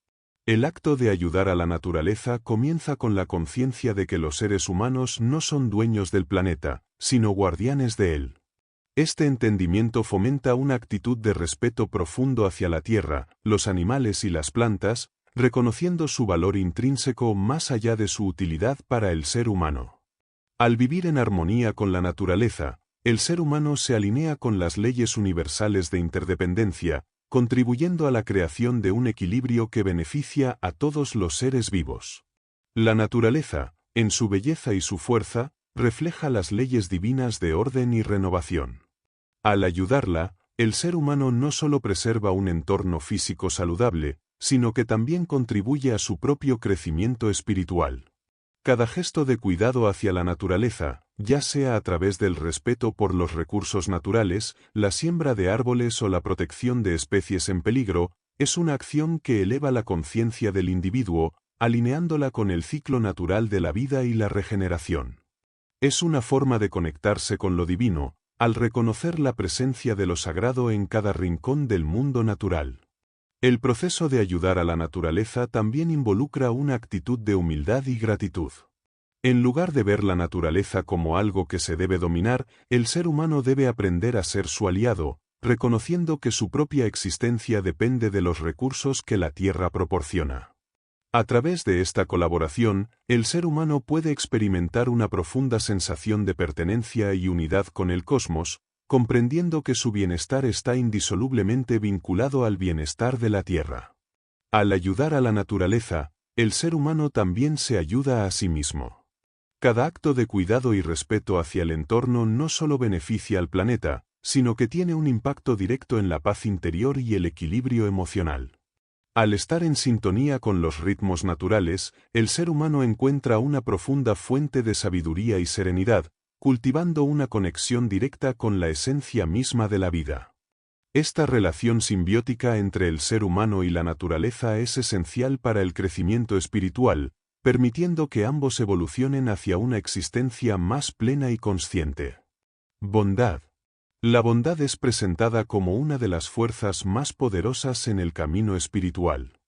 El acto de ayudar a la naturaleza comienza con la conciencia de que los seres humanos no son dueños del planeta, sino guardianes de él. Este entendimiento fomenta una actitud de respeto profundo hacia la tierra, los animales y las plantas, reconociendo su valor intrínseco más allá de su utilidad para el ser humano. Al vivir en armonía con la naturaleza, el ser humano se alinea con las leyes universales de interdependencia, contribuyendo a la creación de un equilibrio que beneficia a todos los seres vivos. La naturaleza, en su belleza y su fuerza, refleja las leyes divinas de orden y renovación. Al ayudarla, el ser humano no solo preserva un entorno físico saludable, sino que también contribuye a su propio crecimiento espiritual. Cada gesto de cuidado hacia la naturaleza, ya sea a través del respeto por los recursos naturales, la siembra de árboles o la protección de especies en peligro, es una acción que eleva la conciencia del individuo, alineándola con el ciclo natural de la vida y la regeneración. Es una forma de conectarse con lo divino, al reconocer la presencia de lo sagrado en cada rincón del mundo natural. El proceso de ayudar a la naturaleza también involucra una actitud de humildad y gratitud. En lugar de ver la naturaleza como algo que se debe dominar, el ser humano debe aprender a ser su aliado, reconociendo que su propia existencia depende de los recursos que la Tierra proporciona. A través de esta colaboración, el ser humano puede experimentar una profunda sensación de pertenencia y unidad con el cosmos, comprendiendo que su bienestar está indisolublemente vinculado al bienestar de la Tierra. Al ayudar a la naturaleza, el ser humano también se ayuda a sí mismo. Cada acto de cuidado y respeto hacia el entorno no solo beneficia al planeta, sino que tiene un impacto directo en la paz interior y el equilibrio emocional. Al estar en sintonía con los ritmos naturales, el ser humano encuentra una profunda fuente de sabiduría y serenidad, cultivando una conexión directa con la esencia misma de la vida. Esta relación simbiótica entre el ser humano y la naturaleza es esencial para el crecimiento espiritual, permitiendo que ambos evolucionen hacia una existencia más plena y consciente. Bondad. La bondad es presentada como una de las fuerzas más poderosas en el camino espiritual.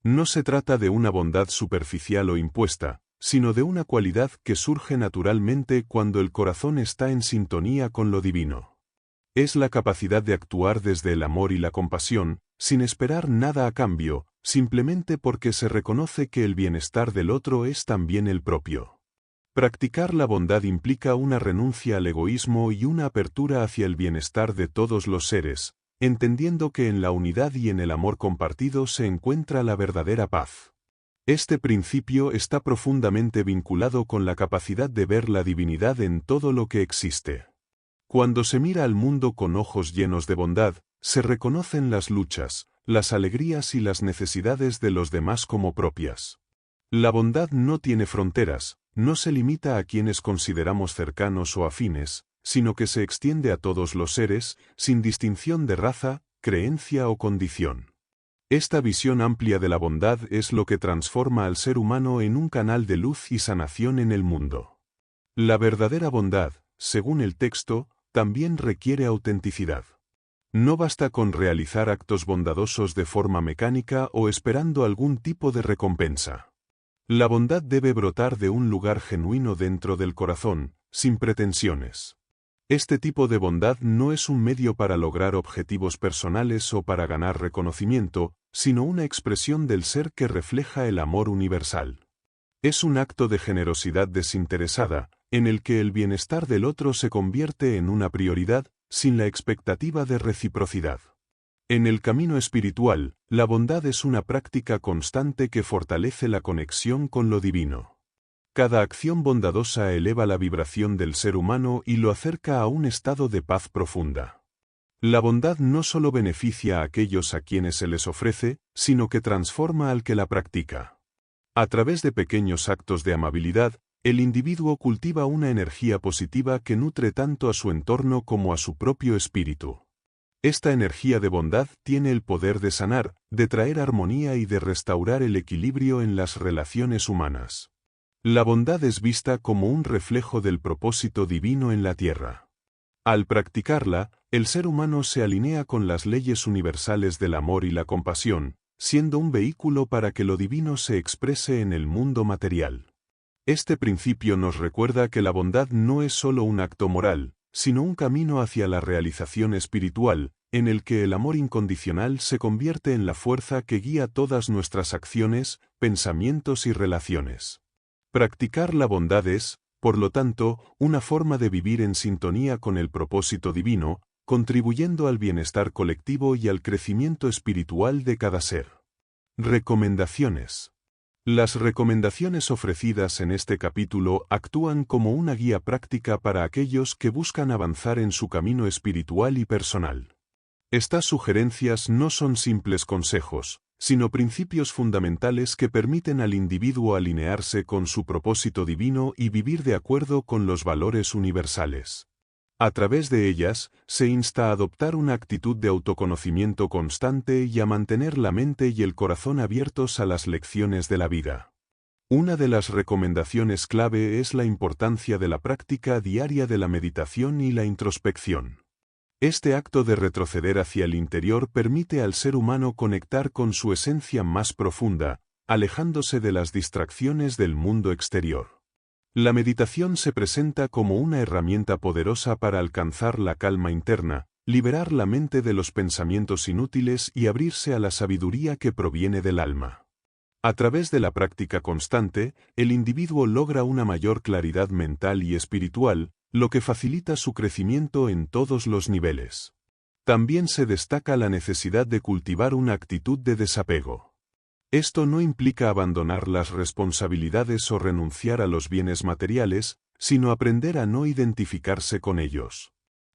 No se trata de una bondad superficial o impuesta, sino de una cualidad que surge naturalmente cuando el corazón está en sintonía con lo divino. Es la capacidad de actuar desde el amor y la compasión, sin esperar nada a cambio, simplemente porque se reconoce que el bienestar del otro es también el propio. Practicar la bondad implica una renuncia al egoísmo y una apertura hacia el bienestar de todos los seres, entendiendo que en la unidad y en el amor compartido se encuentra la verdadera paz. Este principio está profundamente vinculado con la capacidad de ver la divinidad en todo lo que existe. Cuando se mira al mundo con ojos llenos de bondad, se reconocen las luchas, las alegrías y las necesidades de los demás como propias. La bondad no tiene fronteras, no se limita a quienes consideramos cercanos o afines, sino que se extiende a todos los seres, sin distinción de raza, creencia o condición. Esta visión amplia de la bondad es lo que transforma al ser humano en un canal de luz y sanación en el mundo. La verdadera bondad, según el texto, también requiere autenticidad. No basta con realizar actos bondadosos de forma mecánica o esperando algún tipo de recompensa. La bondad debe brotar de un lugar genuino dentro del corazón, sin pretensiones. Este tipo de bondad no es un medio para lograr objetivos personales o para ganar reconocimiento, sino una expresión del ser que refleja el amor universal. Es un acto de generosidad desinteresada, en el que el bienestar del otro se convierte en una prioridad, sin la expectativa de reciprocidad. En el camino espiritual, la bondad es una práctica constante que fortalece la conexión con lo divino. Cada acción bondadosa eleva la vibración del ser humano y lo acerca a un estado de paz profunda. La bondad no solo beneficia a aquellos a quienes se les ofrece, sino que transforma al que la practica. A través de pequeños actos de amabilidad, el individuo cultiva una energía positiva que nutre tanto a su entorno como a su propio espíritu. Esta energía de bondad tiene el poder de sanar, de traer armonía y de restaurar el equilibrio en las relaciones humanas. La bondad es vista como un reflejo del propósito divino en la tierra. Al practicarla, el ser humano se alinea con las leyes universales del amor y la compasión, siendo un vehículo para que lo divino se exprese en el mundo material. Este principio nos recuerda que la bondad no es solo un acto moral, sino un camino hacia la realización espiritual, en el que el amor incondicional se convierte en la fuerza que guía todas nuestras acciones, pensamientos y relaciones. Practicar la bondad es, por lo tanto, una forma de vivir en sintonía con el propósito divino, contribuyendo al bienestar colectivo y al crecimiento espiritual de cada ser. Recomendaciones. Las recomendaciones ofrecidas en este capítulo actúan como una guía práctica para aquellos que buscan avanzar en su camino espiritual y personal. Estas sugerencias no son simples consejos, sino principios fundamentales que permiten al individuo alinearse con su propósito divino y vivir de acuerdo con los valores universales. A través de ellas, se insta a adoptar una actitud de autoconocimiento constante y a mantener la mente y el corazón abiertos a las lecciones de la vida. Una de las recomendaciones clave es la importancia de la práctica diaria de la meditación y la introspección. Este acto de retroceder hacia el interior permite al ser humano conectar con su esencia más profunda, alejándose de las distracciones del mundo exterior. La meditación se presenta como una herramienta poderosa para alcanzar la calma interna, liberar la mente de los pensamientos inútiles y abrirse a la sabiduría que proviene del alma. A través de la práctica constante, el individuo logra una mayor claridad mental y espiritual, lo que facilita su crecimiento en todos los niveles. También se destaca la necesidad de cultivar una actitud de desapego. Esto no implica abandonar las responsabilidades o renunciar a los bienes materiales, sino aprender a no identificarse con ellos.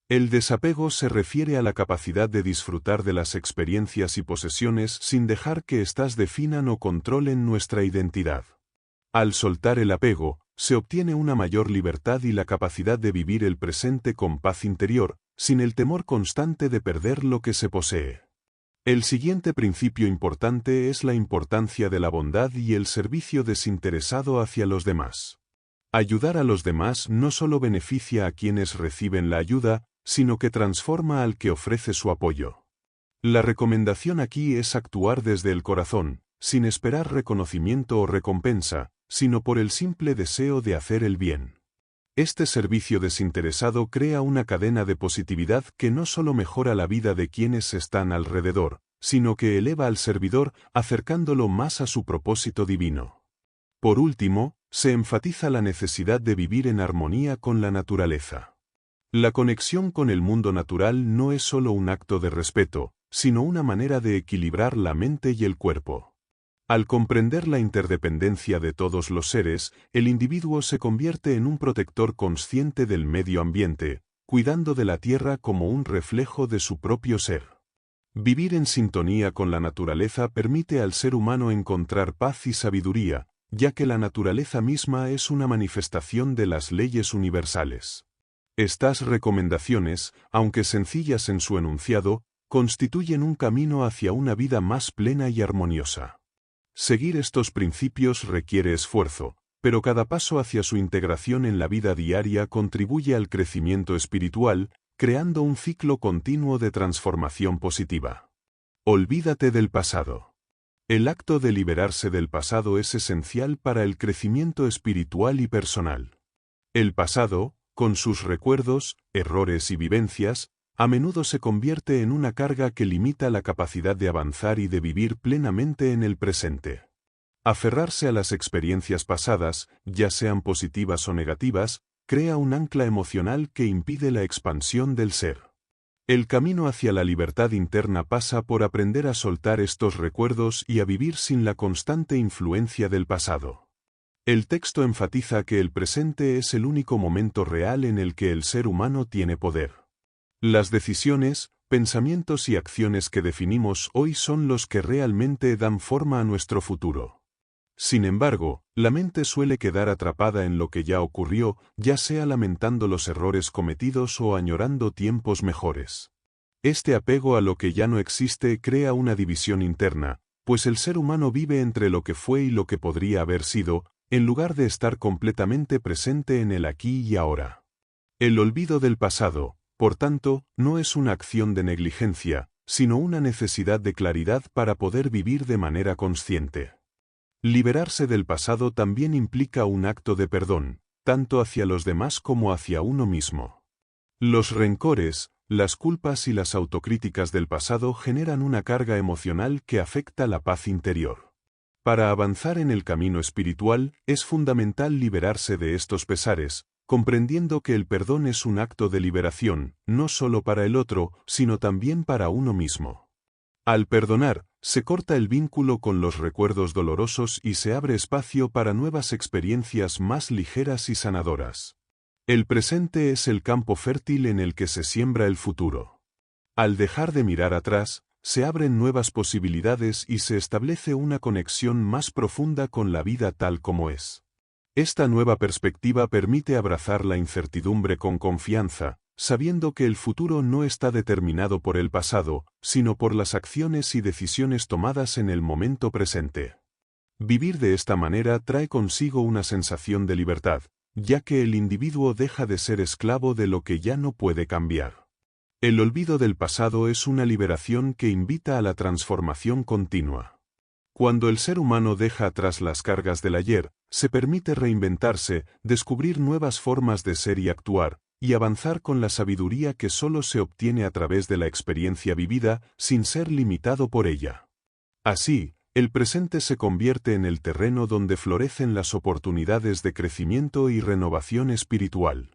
El desapego se refiere a la capacidad de disfrutar de las experiencias y posesiones sin dejar que éstas definan o controlen nuestra identidad. Al soltar el apego, se obtiene una mayor libertad y la capacidad de vivir el presente con paz interior, sin el temor constante de perder lo que se posee. El siguiente principio importante es la importancia de la bondad y el servicio desinteresado hacia los demás. Ayudar a los demás no solo beneficia a quienes reciben la ayuda, sino que transforma al que ofrece su apoyo. La recomendación aquí es actuar desde el corazón, sin esperar reconocimiento o recompensa, sino por el simple deseo de hacer el bien. Este servicio desinteresado crea una cadena de positividad que no solo mejora la vida de quienes están alrededor, sino que eleva al servidor, acercándolo más a su propósito divino. Por último, se enfatiza la necesidad de vivir en armonía con la naturaleza. La conexión con el mundo natural no es solo un acto de respeto, sino una manera de equilibrar la mente y el cuerpo. Al comprender la interdependencia de todos los seres, el individuo se convierte en un protector consciente del medio ambiente, cuidando de la tierra como un reflejo de su propio ser. Vivir en sintonía con la naturaleza permite al ser humano encontrar paz y sabiduría, ya que la naturaleza misma es una manifestación de las leyes universales. Estas recomendaciones, aunque sencillas en su enunciado, constituyen un camino hacia una vida más plena y armoniosa. Seguir estos principios requiere esfuerzo, pero cada paso hacia su integración en la vida diaria contribuye al crecimiento espiritual, creando un ciclo continuo de transformación positiva. Olvídate del pasado. El acto de liberarse del pasado es esencial para el crecimiento espiritual y personal. El pasado, con sus recuerdos, errores y vivencias, a menudo se convierte en una carga que limita la capacidad de avanzar y de vivir plenamente en el presente. Aferrarse a las experiencias pasadas, ya sean positivas o negativas, crea un ancla emocional que impide la expansión del ser. El camino hacia la libertad interna pasa por aprender a soltar estos recuerdos y a vivir sin la constante influencia del pasado. El texto enfatiza que el presente es el único momento real en el que el ser humano tiene poder. Las decisiones, pensamientos y acciones que definimos hoy son los que realmente dan forma a nuestro futuro. Sin embargo, la mente suele quedar atrapada en lo que ya ocurrió, ya sea lamentando los errores cometidos o añorando tiempos mejores. Este apego a lo que ya no existe crea una división interna, pues el ser humano vive entre lo que fue y lo que podría haber sido, en lugar de estar completamente presente en el aquí y ahora. El olvido del pasado, por tanto, no es una acción de negligencia, sino una necesidad de claridad para poder vivir de manera consciente. Liberarse del pasado también implica un acto de perdón, tanto hacia los demás como hacia uno mismo. Los rencores, las culpas y las autocríticas del pasado generan una carga emocional que afecta la paz interior. Para avanzar en el camino espiritual, es fundamental liberarse de estos pesares, comprendiendo que el perdón es un acto de liberación, no solo para el otro, sino también para uno mismo. Al perdonar, se corta el vínculo con los recuerdos dolorosos y se abre espacio para nuevas experiencias más ligeras y sanadoras. El presente es el campo fértil en el que se siembra el futuro. Al dejar de mirar atrás, se abren nuevas posibilidades y se establece una conexión más profunda con la vida tal como es. Esta nueva perspectiva permite abrazar la incertidumbre con confianza, sabiendo que el futuro no está determinado por el pasado, sino por las acciones y decisiones tomadas en el momento presente. Vivir de esta manera trae consigo una sensación de libertad, ya que el individuo deja de ser esclavo de lo que ya no puede cambiar. El olvido del pasado es una liberación que invita a la transformación continua. Cuando el ser humano deja atrás las cargas del ayer, se permite reinventarse, descubrir nuevas formas de ser y actuar, y avanzar con la sabiduría que solo se obtiene a través de la experiencia vivida, sin ser limitado por ella. Así, el presente se convierte en el terreno donde florecen las oportunidades de crecimiento y renovación espiritual.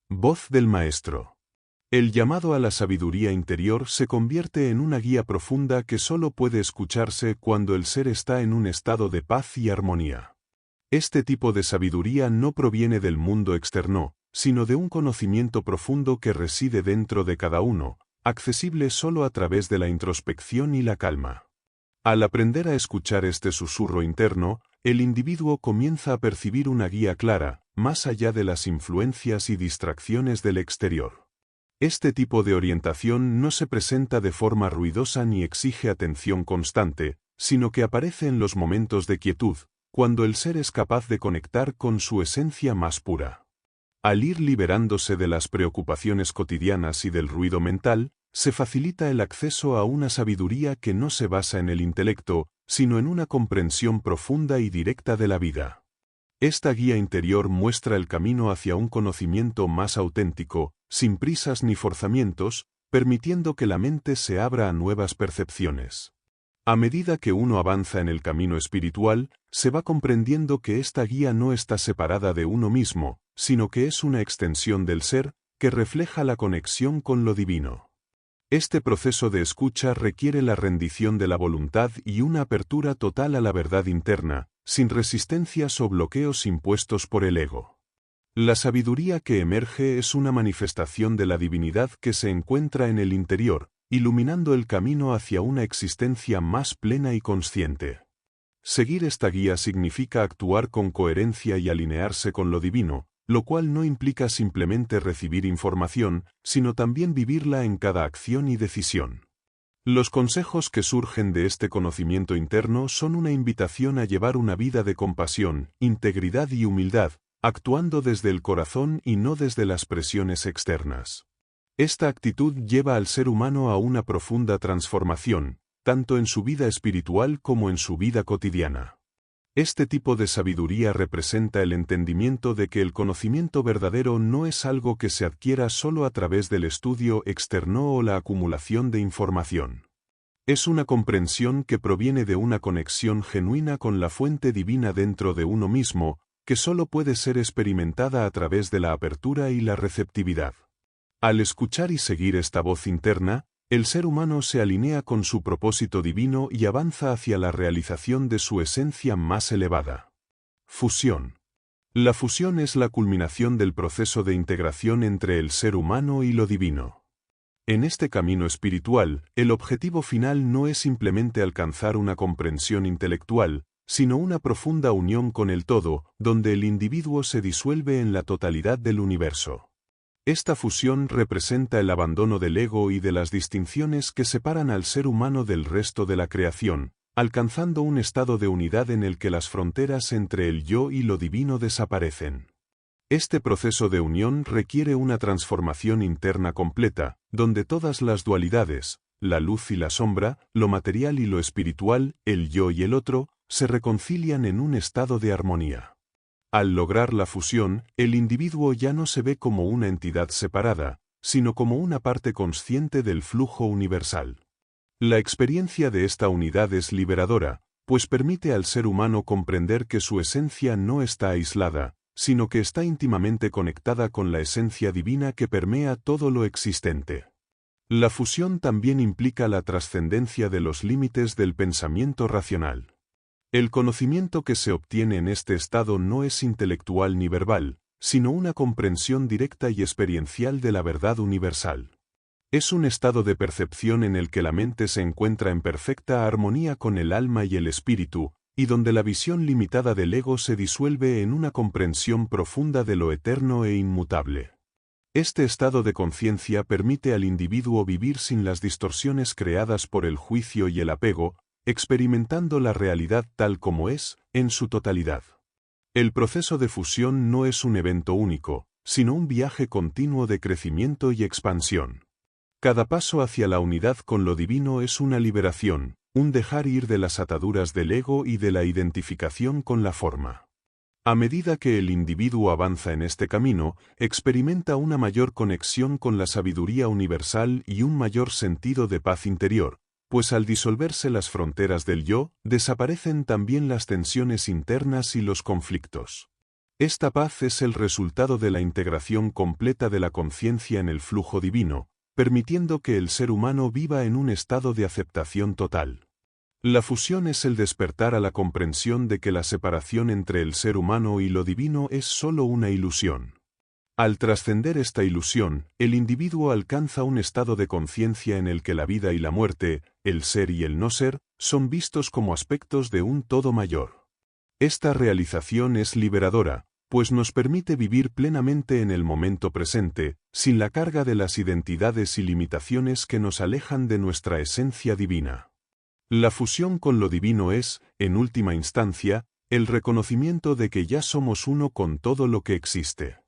Voz del Maestro. El llamado a la sabiduría interior se convierte en una guía profunda que solo puede escucharse cuando el ser está en un estado de paz y armonía. Este tipo de sabiduría no proviene del mundo externo, sino de un conocimiento profundo que reside dentro de cada uno, accesible solo a través de la introspección y la calma. Al aprender a escuchar este susurro interno, el individuo comienza a percibir una guía clara, más allá de las influencias y distracciones del exterior. Este tipo de orientación no se presenta de forma ruidosa ni exige atención constante, sino que aparece en los momentos de quietud, cuando el ser es capaz de conectar con su esencia más pura. Al ir liberándose de las preocupaciones cotidianas y del ruido mental, se facilita el acceso a una sabiduría que no se basa en el intelecto, sino en una comprensión profunda y directa de la vida. Esta guía interior muestra el camino hacia un conocimiento más auténtico, sin prisas ni forzamientos, permitiendo que la mente se abra a nuevas percepciones. A medida que uno avanza en el camino espiritual, se va comprendiendo que esta guía no está separada de uno mismo, sino que es una extensión del ser, que refleja la conexión con lo divino. Este proceso de escucha requiere la rendición de la voluntad y una apertura total a la verdad interna, sin resistencias o bloqueos impuestos por el ego. La sabiduría que emerge es una manifestación de la divinidad que se encuentra en el interior, iluminando el camino hacia una existencia más plena y consciente. Seguir esta guía significa actuar con coherencia y alinearse con lo divino, lo cual no implica simplemente recibir información, sino también vivirla en cada acción y decisión. Los consejos que surgen de este conocimiento interno son una invitación a llevar una vida de compasión, integridad y humildad, actuando desde el corazón y no desde las presiones externas. Esta actitud lleva al ser humano a una profunda transformación, tanto en su vida espiritual como en su vida cotidiana. Este tipo de sabiduría representa el entendimiento de que el conocimiento verdadero no es algo que se adquiera solo a través del estudio externo o la acumulación de información. Es una comprensión que proviene de una conexión genuina con la fuente divina dentro de uno mismo, que solo puede ser experimentada a través de la apertura y la receptividad. Al escuchar y seguir esta voz interna, el ser humano se alinea con su propósito divino y avanza hacia la realización de su esencia más elevada. Fusión. La fusión es la culminación del proceso de integración entre el ser humano y lo divino. En este camino espiritual, el objetivo final no es simplemente alcanzar una comprensión intelectual, sino una profunda unión con el todo, donde el individuo se disuelve en la totalidad del universo. Esta fusión representa el abandono del ego y de las distinciones que separan al ser humano del resto de la creación, alcanzando un estado de unidad en el que las fronteras entre el yo y lo divino desaparecen. Este proceso de unión requiere una transformación interna completa, donde todas las dualidades, la luz y la sombra, lo material y lo espiritual, el yo y el otro, se reconcilian en un estado de armonía. Al lograr la fusión, el individuo ya no se ve como una entidad separada, sino como una parte consciente del flujo universal. La experiencia de esta unidad es liberadora, pues permite al ser humano comprender que su esencia no está aislada, sino que está íntimamente conectada con la esencia divina que permea todo lo existente. La fusión también implica la trascendencia de los límites del pensamiento racional. El conocimiento que se obtiene en este estado no es intelectual ni verbal, sino una comprensión directa y experiencial de la verdad universal. Es un estado de percepción en el que la mente se encuentra en perfecta armonía con el alma y el espíritu, y donde la visión limitada del ego se disuelve en una comprensión profunda de lo eterno e inmutable. Este estado de conciencia permite al individuo vivir sin las distorsiones creadas por el juicio y el apego, experimentando la realidad tal como es, en su totalidad. El proceso de fusión no es un evento único, sino un viaje continuo de crecimiento y expansión. Cada paso hacia la unidad con lo divino es una liberación, un dejar ir de las ataduras del ego y de la identificación con la forma. A medida que el individuo avanza en este camino, experimenta una mayor conexión con la sabiduría universal y un mayor sentido de paz interior, pues al disolverse las fronteras del yo, desaparecen también las tensiones internas y los conflictos. Esta paz es el resultado de la integración completa de la conciencia en el flujo divino, permitiendo que el ser humano viva en un estado de aceptación total. La fusión es el despertar a la comprensión de que la separación entre el ser humano y lo divino es solo una ilusión. Al trascender esta ilusión, el individuo alcanza un estado de conciencia en el que la vida y la muerte, el ser y el no ser, son vistos como aspectos de un todo mayor. Esta realización es liberadora, pues nos permite vivir plenamente en el momento presente, sin la carga de las identidades y limitaciones que nos alejan de nuestra esencia divina. La fusión con lo divino es, en última instancia, el reconocimiento de que ya somos uno con todo lo que existe.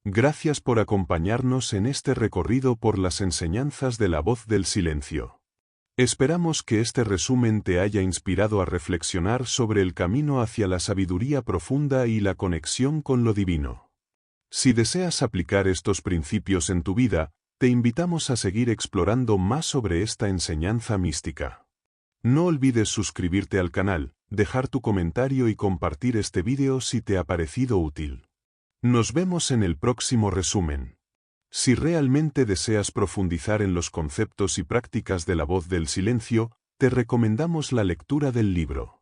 Gracias por acompañarnos en este recorrido por las enseñanzas de la voz del silencio. Esperamos que este resumen te haya inspirado a reflexionar sobre el camino hacia la sabiduría profunda y la conexión con lo divino. Si deseas aplicar estos principios en tu vida, te invitamos a seguir explorando más sobre esta enseñanza mística. No olvides suscribirte al canal, dejar tu comentario y compartir este vídeo si te ha parecido útil. Nos vemos en el próximo resumen. Si realmente deseas profundizar en los conceptos y prácticas de la voz del silencio, te recomendamos la lectura del libro.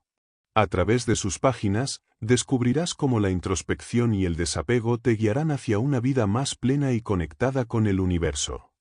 A través de sus páginas, descubrirás cómo la introspección y el desapego te guiarán hacia una vida más plena y conectada con el universo.